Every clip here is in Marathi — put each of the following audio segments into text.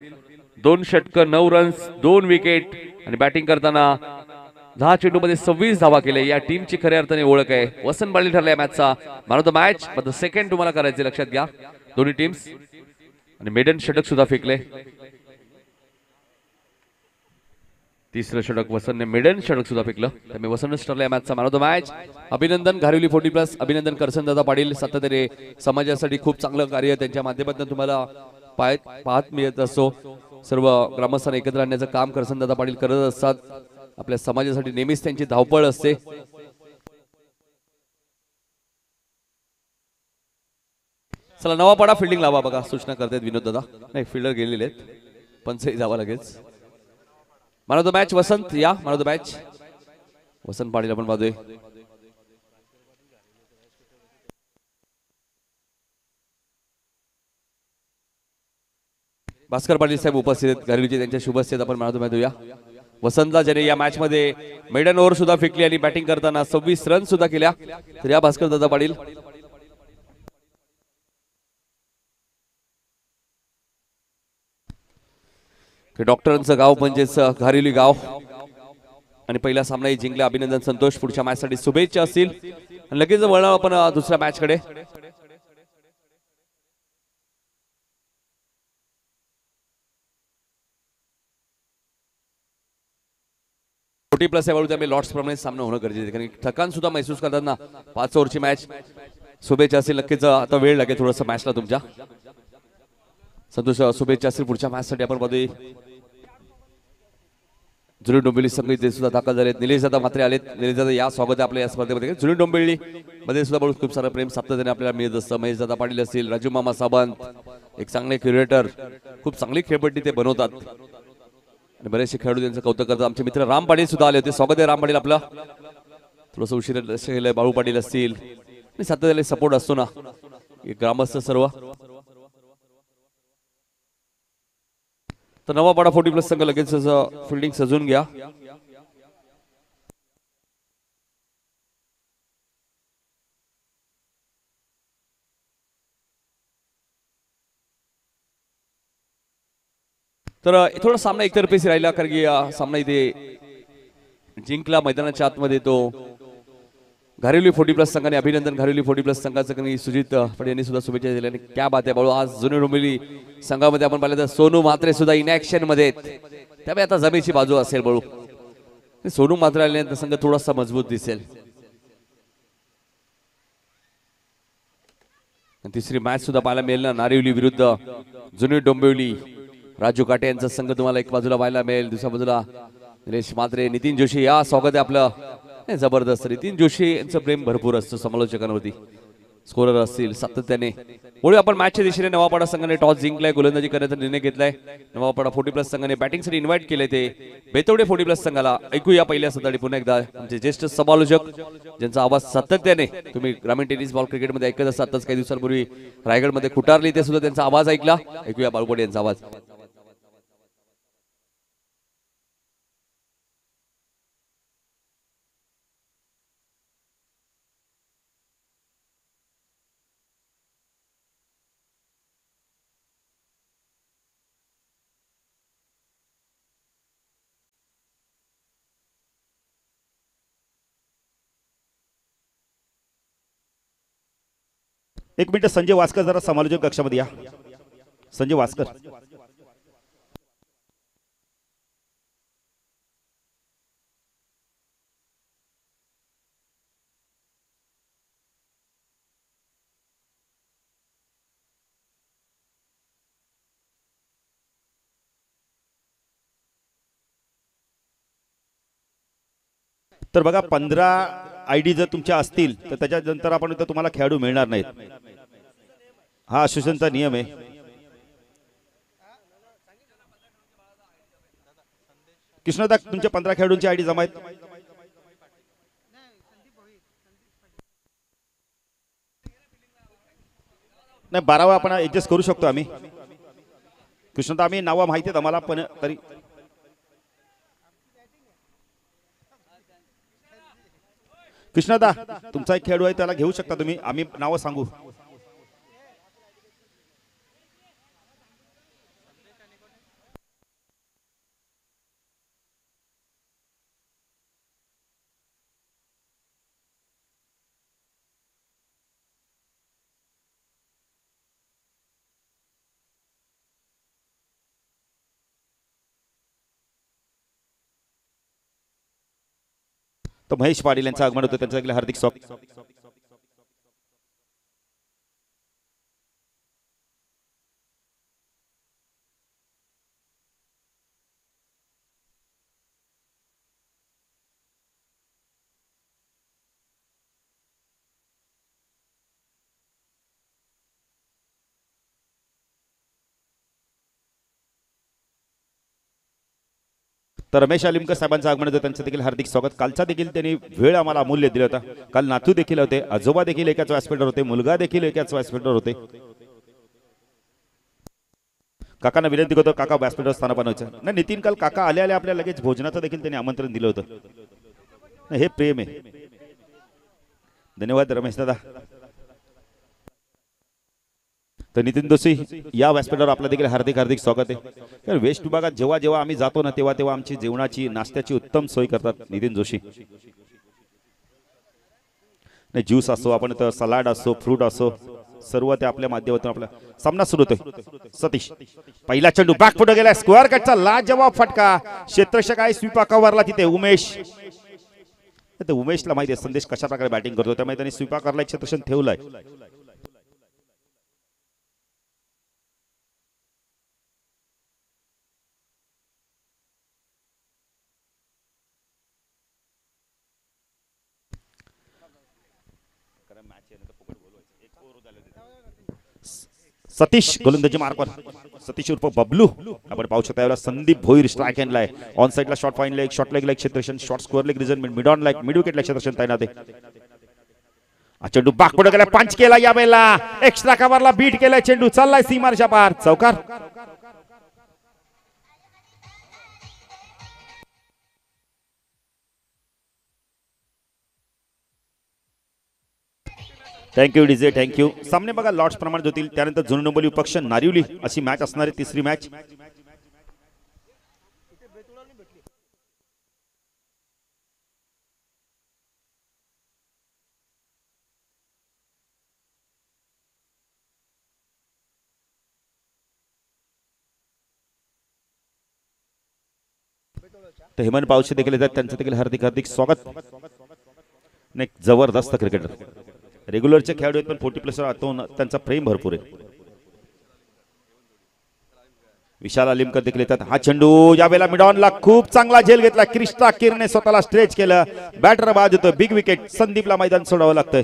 2 षटक 9 रन्स 2 विकेट आणि बॅटिंग करताना 10 चेंडूमध्ये 26 धावा केले. या टीमची खऱ्या अर्थाने ओळख आहे. वसंत पाटील ठरला या मॅचचा मॅन ऑफ द मॅच. पण सेकंड तुम्हाला करायचे लक्षात घ्या दोन्ही टीम्स. आणि मेडन षटक सुद्धा फेकले. तिसरं षटक वसंतने मेडन षटक सुद्धा फेकलं. त्यामुळे वसंतच ठरला या मॅचचा मॅन ऑफ द मॅच. अभिनंदन घारिवली 40+. अभिनंदन करसनदादा पाटील. सातत्याने समाजासाठी खूप चांगलं कार्य त्यांच्या माध्यमातून तुम्हाला पाहत मिळत असो. सर्व ग्रामस्थांना एकत्र आणण्याचं काम करसनदादा पाटील करत असतात. आपल्या समाजासाठी नेहमीच त्यांची धावपळ असते. चला नवापाडा फिल्डिंग लावा बघा सूचना करतात विनोद दादा. नाही फिल्डर गेलेले आहेत. पंचही जावा लगेच. मॅन ऑफ द मॅच वसंत. या मॅन ऑफ द मॅच वसंत पाटील आपण पाहतोय. भास्कर पाटील साहेब उपस्थित आहेत घारिवलीचे. त्यांच्या शुभ असतात आपण मॅन ऑफ द मॅच देऊया वसंतला, ज्याने या मॅच मध्ये मेडन ओव्हर सुद्धा फेकली आणि बॅटिंग करताना 26 रन सुद्धा केल्या. तर या भास्कर दादा पाटील. डॉक्टरांचं गाव म्हणजेच घारिवली गाव. आणि पहिला सामनाही जिंकला. अभिनंदन संतोष. पुढच्या मॅच साठी शुभेच्छा असतील. आणि लगेच वळणार आपण दुसऱ्या मॅच कडे. प्लस आहे त्यामुळे लॉट्स प्रमाणे सामना होणं गरजेचं आहे. कारण थकान सुद्धा महसूस करतात ना. 5 ओव्हरची मॅच. शुभेच्छा असेल नक्कीच. आता वेळ लागेल थोडंसं मॅचला तुमच्या. संतोष शुभेच्छा असतील पुढच्या मॅच साठी. आपण बघूया जुनी डोंबिवली संघ इथे सुद्धा दाखल झालेत. निलेश दादा मात्र आलेत. निलेश दादा या स्वागत आहे आपल्या या स्पर्धेमध्ये. जुनी डोंबिवली मध्ये सुद्धा बहुत खूप सारं प्रेम सातत्याने आपल्याला मिळत असतं. महेश दादा पाटील असतील, राजू मामा सावंत एक चांगले क्रिएटर, खूप चांगली खेळपट्टी ते बनवतात आणि बरेचसे खेळाडू त्यांचं कौतुक करतात. आमचे मित्र राम पाटील सुद्धा आले होते. स्वागत आहे राम पाटील आपलं. थोडंसं उशीर केलंय. बाळू पाटील असतील आणि सातत्याने सपोर्ट असतो ना ग्रामस्थ सर्व. तर नवापाडा 40+ संघ लगेच फिल्डिंग सजून घ्या. तर थोडा सामना एकतर्फीच राहिला कारण की सामना इथे जिंकला मैदानाच्या आतमध्ये तो घारिवली 40+ संघाने. अभिनंदन घारिवली 40+ संघाचं. कधी सुजित पटेल यांनी सुद्धा शुभेच्छा दिल्या. आणि क्या बात आहे बाळू. आज जुनी डोंबिवली संघामध्ये आपण पाहिलं तर सोनू म्हात्रे सुद्धा इन ऍक्शन मध्ये. त्यामुळे आता जमेची बाजू असेल बाळू. सोनू म्हात्रे आल्यानंतर संघ थोडासा मजबूत दिसेल. तिसरी मॅच सुद्धा पाहायला मिळेल ना. नारिवली विरुद्ध जुनी डोंबिवली. राजू काटे यांचा संघ तुम्हाला एक बाजूला पाहायला मिळेल. दुसऱ्या बाजूला निलेश म्हात्रे, नितीन जोशी. या स्वागत आहे आपलं. जबरदस्त. नितीन जोशी यांचं प्रेम भरपूर असतं समालोचकांवरती. स्कोरर असतील सातत्याने. पुढे आपण मॅचच्या दिशेने नवापाडा संघाने टॉस जिंकलाय. गोलंदाजी करण्याचा निर्णय घेतलाय. नवापाडा 40+ संघाने बॅटिंगसाठी इन्व्हाइट केले ते बेतवडे 40+ संघाला. ऐकूया पहिल्या सदाडी पुन्हा एकदा आमचे ज्येष्ठ समालोचक ज्यांचा आवाज सातत्याने तुम्ही ग्रामीण टेनिस बॉल क्रिकेटमध्ये ऐकत असतात. काही दिवसांपूर्वी रायगडमध्ये कुटारली ते सुद्धा त्यांचा आवाज ऐकला. ऐकूया बाळूपडे यांचा आवाज. एक मिनिट संजय वास्कर जरा समालोचक कक्षामध्ये या. संजय वास्कर. तर बघा 15 आयडी जर तुमच्या असतील तर त्याच्यानंतर आपण तुम्हाला खेळाडू मिळणार नाहीत. हा असोसिएशनचा नियम आहे. कृष्णदा तुमच्या 15 खेळाडूंची आयडी जमा आहेत. नाही 12वा आपण ऍडजस्ट करू शकतो आम्ही. कृष्णदा आम्ही नावं माहिती आहेत आम्हाला पण तरी कृष्णदा तुमचा एक खेळाडू आहे त्याला घेऊ शकता तुम्ही. आम्ही नावं सांगू. तर महेश पाटील यांचं आगमन होतं, त्यांचं देखील हार्दिक स्वागत. तर रमेश अलिमकर साहेबांचं आगमन होतं, त्यांचं देखील हार्दिक स्वागत. कालचा देखील त्यांनी वेळ आम्हाला अमूल्य दिला होता. काल नातू देखील होते, आजोबा देखील एकाच व्यासपीठावर होते, मुलगा देखील एकाच व्यासपीठावर होते. काकांना विनंती करतो, काका व्यासपीठावर स्थानापन्न व्हायचं. नाही नितीन, काल काका आले आले आपल्याला लगेच भोजनाचं देखील त्यांनी आमंत्रण दिलं होतं. नाही, हे प्रेम आहे. धन्यवाद रमेश दादा. तर नितीन दोशी या व्यासपीठावर आपलं देखील हार्दिक हार्दिक स्वागत आहे. तर वेस्ट विभागात जेव्हा जेव्हा आम्ही जातो ना तेव्हा तेव्हा आमची जेवणाची नाश्त्याची उत्तम सोय करतात नितीन जोशी. नाही, ज्यूस असो, आपण तर सलाड असो, फ्रूट असो, सर्व ते आपल्या माध्यमातून आपला सामना सुरू होतोय. सतीश पहिला चेंडू बॅक पुढे गेला, स्क्वेअर कटचा लाजवाब फटका. क्षेत्ररक्षक आहे स्वीपाकावरला तिथे उमेश. उमेशला माहिती आहे संदेश कशा प्रकारे बॅटिंग करतो, त्यामुळे त्यांनी स्वीपाकरला एक क्षेत्ररक्षण ठेवलंय. सतीश गोलंदाजी मार्कवर, सतीश उर्फ बबलू आपण पाहू शकता. यावेळेला संदीप भोईर स्ट्राइक हँडला आहे. ऑन साइडला short fine leg, short leg क्षेत्ररक्षण, short square leg region, mid on leg, mid विकेटला क्षेत्ररक्षण तैनात आहे. चेंडू बाक पुढे गेला, पंच केला, या वेळेला एक्स्ट्रा कव्हरला बीट केलाय. चेंडू चाललाय सीमारच्या पार, चौकार. Thank you DJ, thank you. सामने बघा लॉट्स प्रमाणात होतील, त्यानंतर जुनी डोंबिवली पक्ष नारिवली अशी मॅच असणार आहे, तिसरी मॅच. तर हेमंत पावशे देखील येतात, त्यांचं देखील हार्दिक हार्दिक स्वागत. एक जबरदस्त क्रिकेटर, रेग्युलरचे खेळाडू आहेत पण 40+ आतून त्यांचा प्रेम भरपूर आहे. विशाल अलिमकर देखील येतात. हा चेंडू यावेळेला मिडॉनला खूप चांगला झेल घेतला. क्रिस्टा किरने स्वतःला स्ट्रेच केलं, बॅटर बाद होतो. बिग विकेट, संदीपला मैदान सोडावं लागतंय.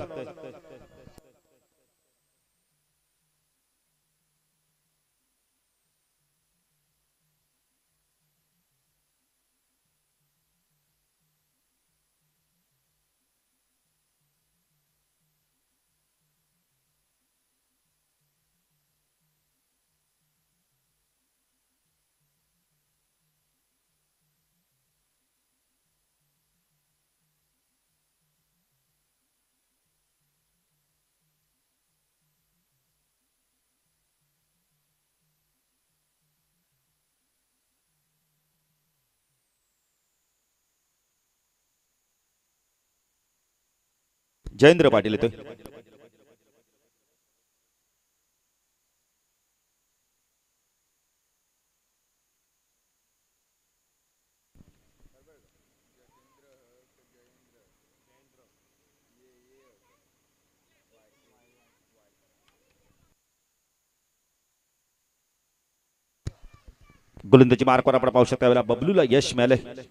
जयेंद्र पाटील येतोय. गोलंदाजी मार्कवर आपण पाहू शकता. बबलूला यश मिळालंय.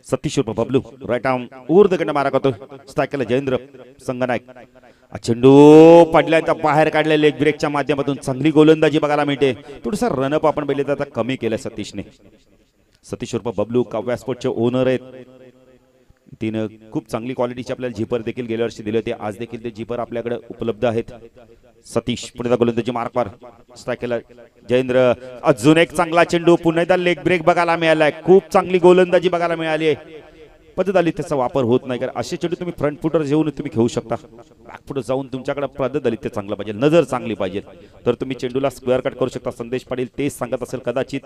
सतीश उर्फ बबलू राईट आर्म ऊर्ध्वकडे मारा करतो. स्ट्राइक केला जयेंद्र संगनायक. चेंडू पडल्याच्या बाहेर काढले लेग ब्रेकच्या माध्यमातून. चांगली गोलंदाजी बघायला मिळते. थोडासा रनअप आपण पहिले आता कमी केलं सतीशने. सतीश उर्फ बबलू काव्या स्पोर्टचे ओनर आहेत. तिनं खूप चांगली क्वालिटीचे आपल्याला झिपर देखील गेल्या वर्षी दिले होते. आज देखील ते झिपर आपल्याकडे उपलब्ध आहेत. सतीश पुढे गोलंदाजी मार्कवर स्ट्राइक केला जयेंद्र. अजून एक चांगला चेंडू, पुन्हा एकदा लेग ब्रेक बघायला मिळालाय. खूप चांगली गोलंदाजी बघायला मिळाली आहे. पद्धत आली त्याचा वापर होत नाही, कारण असे चेंडू तुम्ही फ्रंट फुटर जेवून तुम्ही घेऊ शकता. बॅक फुटर जाऊन तुमच्याकडे पद्धत आली ते चांगलं पाहिजे, नजर चांगली पाहिजे, तर तुम्ही चेंडूला स्क्वेअर कट करू शकता. संदेश पाटील तेच सांगत असेल कदाचित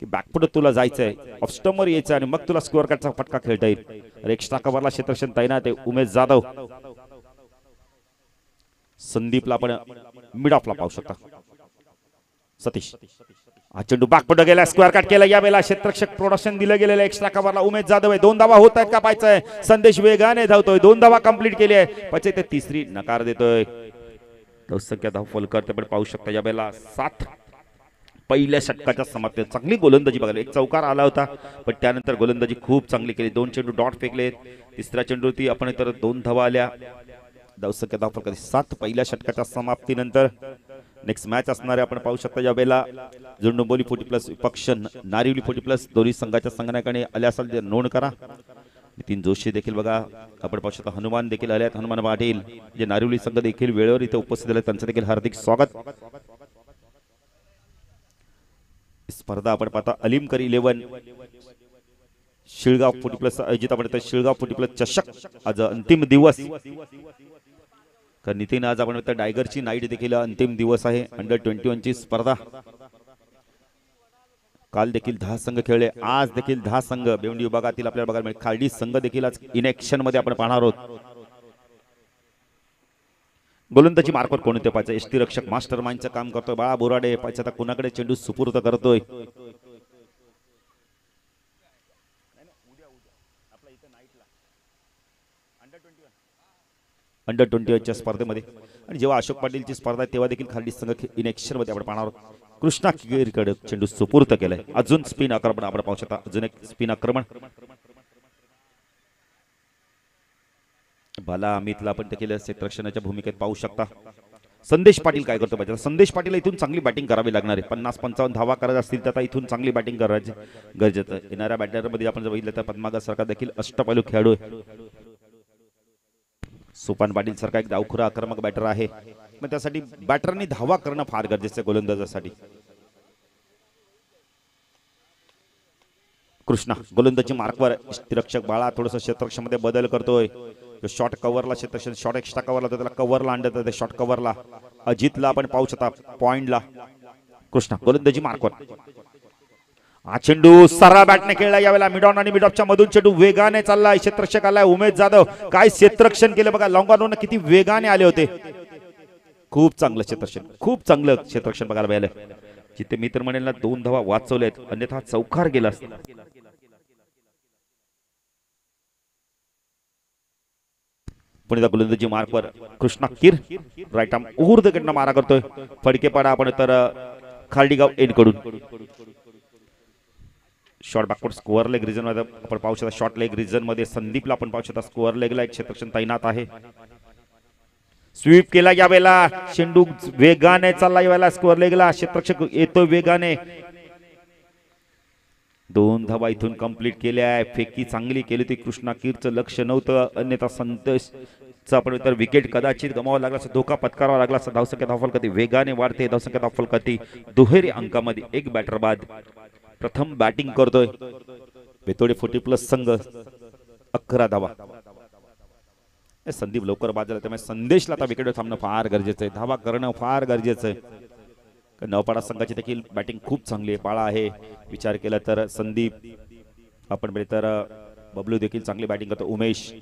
की बॅकफुट तुला जायचंय, ऑफ स्टंपवर यायचं आणि मग तुला स्क्वेअर कटचा फटका खेळता येईल. एक्स्ट्रा कव्हरला क्षेत्ररक्षण तैनात आहे उमेश जाधव. संदीपला आपण मिड ऑफला पाहू शकता. सतीश हा चेंडू बाकपट गेला, स्क्वेअर कट केला, यावेळेला क्षेत्ररक्षक प्रोडक्शन दिलं गेलेलं एक्स्ट्रा कव्हरला उमेश जाधव आहे. 2 धावा होत आहेत का पाहायचंय. संदेश वेगाने धावतोय, 2 धावा कंप्लीट केली आहे, पाहिजे ते तिसरी नकार देतोय. धावसंख्या धाव फलकर पण पाहू शकता यावेळेला 7 पहिल्या षटकाच्या समाप्तीत चांगली गोलंदाजी बघायला. एक चौकार आला होता पण त्यानंतर गोलंदाजी खूप चांगली केली. 2 चेंडू डॉट फेकले, तिसऱ्या चेंडूवरती आपण तर 2 धावा आल्या. धावसंख्या धाव फलकर 7 पहिल्या षटकाच्या समाप्तीनंतर नेक्स्ट मॅच असणारे आपण पाहू शकता यावेळेला जुंडोंबिवली 40+ विपक्ष नारिवली 40+ दोन्ही संघाच्या संघनायकाने आले असाल ते नोंद करा. नितीन जोशी देखील बघा आपण पाहू शकता, हनुमान देखील आले आहेत. हनुमान पाटील जे नारिवली संघ देखील वेळेवर इथे उपस्थित झाले, त्यांचं देखील हार्दिक स्वागत. स्पर्धा आपण पाहता अलीमकर 11 शिळगाव 40+ आयोजित आपण शिळगाव 40+ चषक आज अंतिम दिवस. नितीन आज आपण डायगरची नाईट देखील अंतिम दिवस आहे. अंडर 21 ची स्पर्धा. काल देखील 10 संघ खेळले, आज देखील 10 संघ बेवंडी विभागातील आपल्याला बघायला मिळेल. खालडी संघ देखील आज इन ऍक्शन मध्ये आपण पाहणार आहोत. गोलंदाजी मार्कवर कोण येते पाहिजे. एसटी रक्षक मास्टर माइंडचं काम करतोय बाळा बोराडे. पाहिजे आता कुणाकडे चेंडू सुपूर्द करतोय. अंडर 21 च्या स्पर्धेमध्ये आणि जेव्हा अशोक पाटीलची स्पर्धा आहे तेव्हा देखील खाली संघ इन ऍक्शन मध्ये आपण पाहणार आहोत. कृष्णा किरीकडे चेंडू सुपूर्द केलाय. अजून स्पिन आक्रमण आपण पाहू शकता. अजून एक स्पिन आक्रमण बाला अमितला आपण देखील क्षेत्ररक्षणाच्या भूमिकेत पाहू शकता. संदेश पाटील काय करतो पाहिजे. संदेश पाटील इथून चांगली बॅटिंग करावी लागणार आहे. 50-55 धावा करत असतील तर इथून चांगली बॅटिंग करायची गरजेचं आहे. येणाऱ्या बॅटरमध्ये आपण जर बघितलं तर पद्मागर सारखा देखील अष्टपैलू खेळाडू आहे. सुपान पाटील सारखा एक डावखुरा आक्रमक बॅटर आहे. मग त्यासाठी बॅटरनी धावा करणं फार गरजेचं आहे गोलंदाजासाठी. कृष्णा गोलंदाजी मार्कवर रक्षक बाळा थोडंसं क्षेत्ररक्षणामध्ये बदल करतोय. शॉर्ट कव्हरला क्षेत्ररक्षण शॉर्ट एक्स्ट्रा कव्हरला त्याला कव्हरला आणलं तर शॉर्ट कव्हरला अजितला आपण पाहू शकता पॉइंटला. कृष्णा गोलंदाजी मार्कवर. हा चेंडू सरळ बॅटने खेळला यावेळेला मिडॉन आणि मिडॉपच्या मधून चेंडू वेगाने चाललाय. क्षेत्ररक्षक आलाय उमेश जाधव. काय क्षेत्ररक्षण केलं बघा. लॉंगॉन किती वेगाने आले होते. खूप चांगलं क्षेत्ररक्षण, खूप चांगलं क्षेत्ररक्षण बघायला मिळालं. जिथे मित्र म्हणेल 2 धावा वाचवलेत अन्यथा चौकार गेला असता. पुणे गोलंदाजी मार्कवर कृष्णा किर राईट आर्म ऊर्ध्व कडनं मारा करतोय. फडकेपाडा आपण तर खालडीगाव एन कडून short backward square leg region मध्ये आपण पाहू शकता. शॉर्ट लेग रिजन मध्ये संदीपला आपण पाहू शकता. स्कोअर लेगला एक क्षेत्ररक्षण तैनात आहे. स्वीप केला यावेळेला. चेंडू वेगाने चालला यावेळेला स्कोअर लेगला. क्षेत्ररक्षक येतोय वेगाने. 2 धावा इथून कंप्लीट केल्या आहे. फेकी चांगली केली होती. कृष्णा कीरचं लक्ष नव्हतं अन्यथा संदेशचा आपण तर विकेट कदाचित गमावा लागला असता, धोका पत्करावा लागला असता. धावसंख्या धावफल कधी वेगाने वाढते. धावसंख्या धावफल कधी दुहेरी अंकामध्ये एक बॅटर बाद प्रथम बॅटिंग करतोय बेतोडे 40+ संघ 11 धावा. संदीप लवकर बाद झाला त्यामुळे संदेशला आता विकेट थांबणं फार गरजेचं आहे. धावा करणं फार गरजेचं आहे. नवपाडा संघाची देखील बॅटिंग खूप चांगली आहे. बाळा आहे विचार केला तर संदीप आपण बघितलं तर बबलू देखील चांगली बॅटिंग करतो. उमेश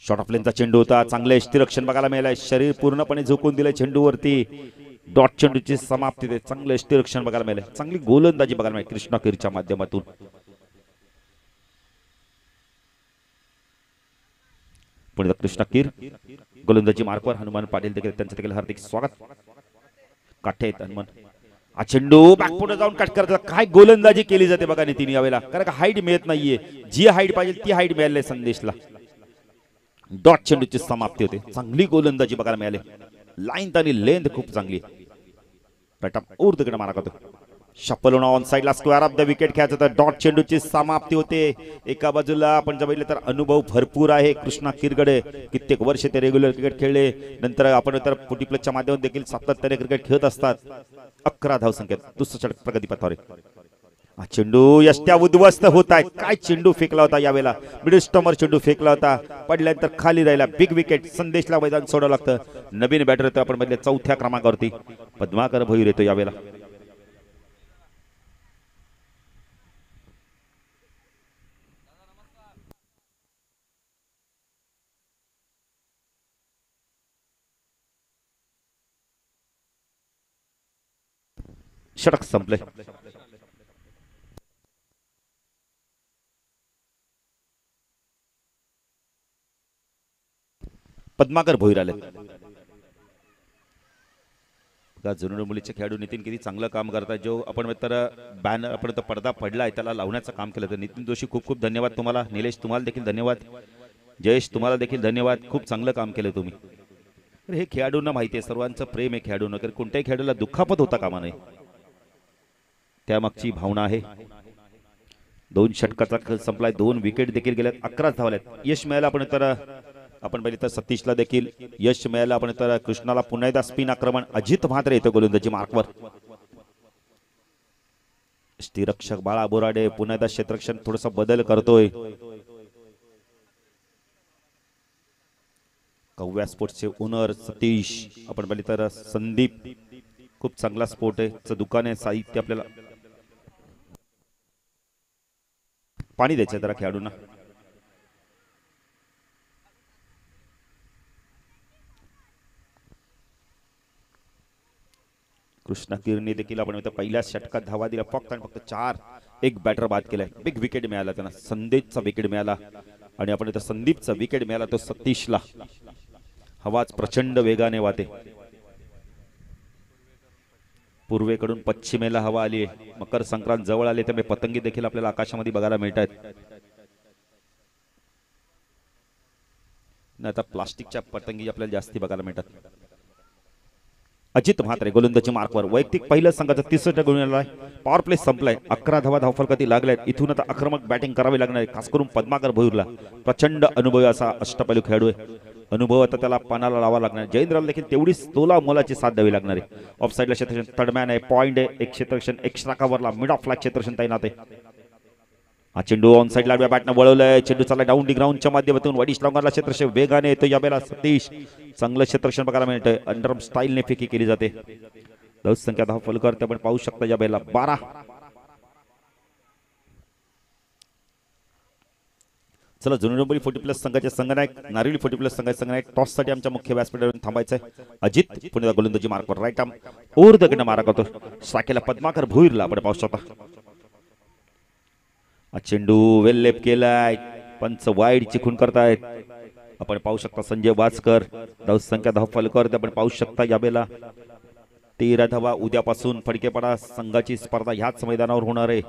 शॉर्ट ऑफ लेनचा चेंडू होता. चांगले यष्टीरक्षण बघायला मिळालंय. शरीर पूर्णपणे झोकून दिले चेंडूवरती. डॉट चेंडूची समाप्ती ते चांगलं यष्टीरक्षण बघायला मिळालं. चांगली गोलंदाजी बघायला मिळाली कृष्णा कीरच्या माध्यमातून. पुढे कृष्णा कीर गोलंदाजी मार्कवर. हनुमान पाटील देखील त्यांचं देखील हार्दिक स्वागत. काठे आहेत हनुमान. हा चेंडू बॅकपुढे जाऊन कट करतात. काय गोलंदाजी केली जाते बघा नितीन यावेळेला. कारण का हाईट मिळत नाहीये. जी हाईट पाहिजे ती हाईट मिळाली संदेशला. डॉट चेंडूची समाप्ती होते. चांगली गोलंदाजी बघायला मिळाली. लाईन आणि लेंथ खूप चांगली. ऊर्ध्वकडे मारा करतो. शपल ऑन साइडला स्क्वेअर ऑफ द विकेट खेळायचं तर डॉट चेंडूची समाप्ती होते. एका बाजूला आपण जर बघितलं तर अनुभव भरपूर आहे कृष्णा कीरकडे. कित्येक वर्ष ते रेग्युलर क्रिकेट खेळले. नंतर आपण तर 40+ माध्यमातून देखील सातत्याने क्रिकेट खेळत असतात. 11 धावसंख्येत दुसरं षटक प्रगतीपथावर. हा चेंडू यष्ट्या उद्ध्वस्त होत आहे. काय चेंडू फेकला होता यावेळेला. मिडल स्टंपर चेंडू फेकला होता. पडल्यानंतर खाली राहिला. Big wicket. संदेशला मैदान सोडावं लागतं. नवीन बॅटर तर आपण बघितलं 4थ्या क्रमांकावरती पद्माकर भोईर येतो यावेळेला. षटक संपले. पद्माकर भोईर आले. जुनी डोंबिवलीचे खेळाडू नितीन किती चांगलं काम करतात. जो आपण तर बॅनर आपण तो पडदा पडलाय त्याला लावण्याचं काम केलं. तर नितीन जोशी खूप खूप धन्यवाद तुम्हाला. निलेश तुम्हाला देखील धन्यवाद. जयेश तुम्हाला देखील धन्यवाद. खूप चांगलं काम केलं तुम्ही. तर हे खेळाडूंना माहिती आहे, सर्वांचं प्रेम आहे खेळाडूंना. कारण कोणत्याही खेळाडूला दुखापत होता कामा नये, त्यामागची भावना आहे. 2 षटकाचा संपलाय. 2 विकेट देखील गेल्यात. 11 धावल्यात. यश मिळालं आपण पाहिलं तर सतीशला देखील यश मिळालं. आपण तर कृष्णाला पुन्हा एकदा स्पिन आक्रमण. अजित म्हात्रे येतो गोलंदाजी मार्कवर. स्थिरक्षक बाळा बोराडे पुन्हा एकदा क्षेत्ररक्षण थोडासा बदल करतोय. कव्या स्पोर्ट्सचे ओनर सतीश, आपण पाहिलं तर संदीप, खूप चांगला स्पोर्ट आहे दुकान आहे. साहित्य आपल्याला पाणी द्यायचं जरा खेळाडूंना. कृष्णा किरणी देखील आपण पहिल्या षटकात धावा दिला. फक्त आणि फक्त 4. एक बॅटर बाद केलाय. बिग विकेट मिळाला त्यांना. संदेशचा विकेट मिळाला आणि आपण संदीपचा विकेट मिळाला तो सतीशला. हवाच प्रचंड वेगाने वाहते. पूर्वेकडून पश्चिमेला हवा आली आहे. मकर संक्रांत जवळ आली त्यामुळे पतंगी देखील आपल्याला आकाशामध्ये बघायला मिळतात. आता प्लास्टिकच्या पतंगी आपल्याला जास्ती बघायला मिळतात. अजित म्हात्रे गोलंदाजी मार्कवर. वैयक्तिक पहिल्या संघाचा 30 गुण आलाय. पॉवर प्ले संपलाय. 11 धावा धावफलकाती लागल्यात. इथून आता आक्रमक बॅटिंग करावी लागणार आहे, खास करून पद्माकर भोईरला. प्रचंड अनुभवी असा अष्टपैलू खेळाडू आहे. अनुभव आता त्याला पानाला लावा लागणार. जयेंद्रला देखील तेवढीच तोला मोलाची साथ द्यावी लागणार आहे. ऑफ साईडला क्षेत्ररक्षण थर्डमॅन आहे. पॉइंट आहे. एक क्षेत्ररक्षण एक्स्ट्रा कव्हरला मिड ऑफ फ्लॅग क्षेत्ररक्षण तैनात आहे. हा चेंडू ऑन साईडला बॅटनं वळवलाय. चेंडू चालला डाऊन डी ग्राउंडच्या माध्यमातून वडी स्ट्रॉंगरला क्षेत्ररक्षण वेगाने येतो. यावेळेला सतीश चांगलं क्षेत्ररक्षण बघायला मिळतंय. अंडरआर्म स्टाईलने फेकी केली जाते. धाव संख्या 10 फलकर ते आपण पाहू शकता. यावेळेला 12. चला जुनी डोंबिवली 40+ संघाचे संघनायक, नारिवली 40+ संघाचे संघनायक. टॉस साठी आमच्या मुख्य व्यासपीठावर थांबायचंय. अजित पुन्हा गोलंदाजी मार्कवर. राईट आर्म ओव्हर द कडनं मारा करतो. साकेला पद्माकर भोईरला आपण पाहू शकता. चेंडू वेल लेप केलाय. पंच वाईड चिखून करतायत. आपण पाहू शकता संजय वाचकर. धाव संख्या 10 फलकर ते आपण पाहू शकता. यावेळेला 13 धावा. उद्यापासून फडकेपाडा संघाची स्पर्धा ह्याच मैदानावर होणार आहे.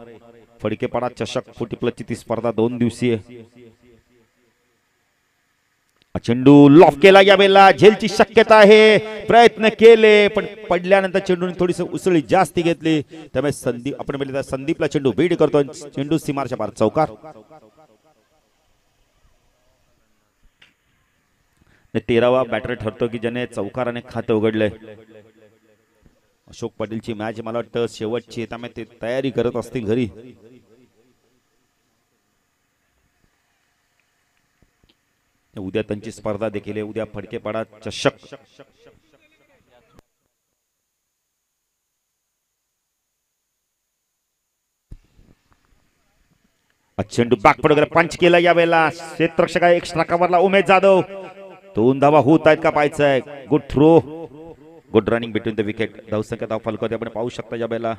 फडकेपाडा चषक 40+ ती स्पर्धा 2 दिवसीय. चेंडू लॉफ केला. यावेळेला झेलची शक्यता आहे. प्रयत्न केले पण पडल्यानंतर चेंडूने थोडीशी उसळी जास्ती घेतली. त्यामुळे संदीप आपण पाहिलं संदीपला चेंडू बीड करतो. चेंडू सीमारच्या पार चौकार. 13वा बॅटर ठरतो की ज्याने चौकाराने खातं उघडलंय. अशोक पाटीलची मॅच मला वाटतं शेवटची, त्यामुळे ते तयारी करत असतील घरी. उद्या त्यांची स्पर्धा देखील आहे. उद्या फडकेपाडा चषक. चेंडू बॅकफुट वगैरे पंच केला. यावेळेला क्षेत्ररक्षक आहे एक्स्ट्रा कव्हरला उमेश जाधव. 2 धावा होत आहेत का पाहायचंय. Good throw, good running between the wicket. धाव संख्या 10 फलकर आपण पाहू शकता. यावेळेला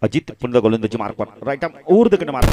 अजित पुन्हा गोलंदाजी मार्कवर. राईट आर्म ओव्हर द कडनं मारा.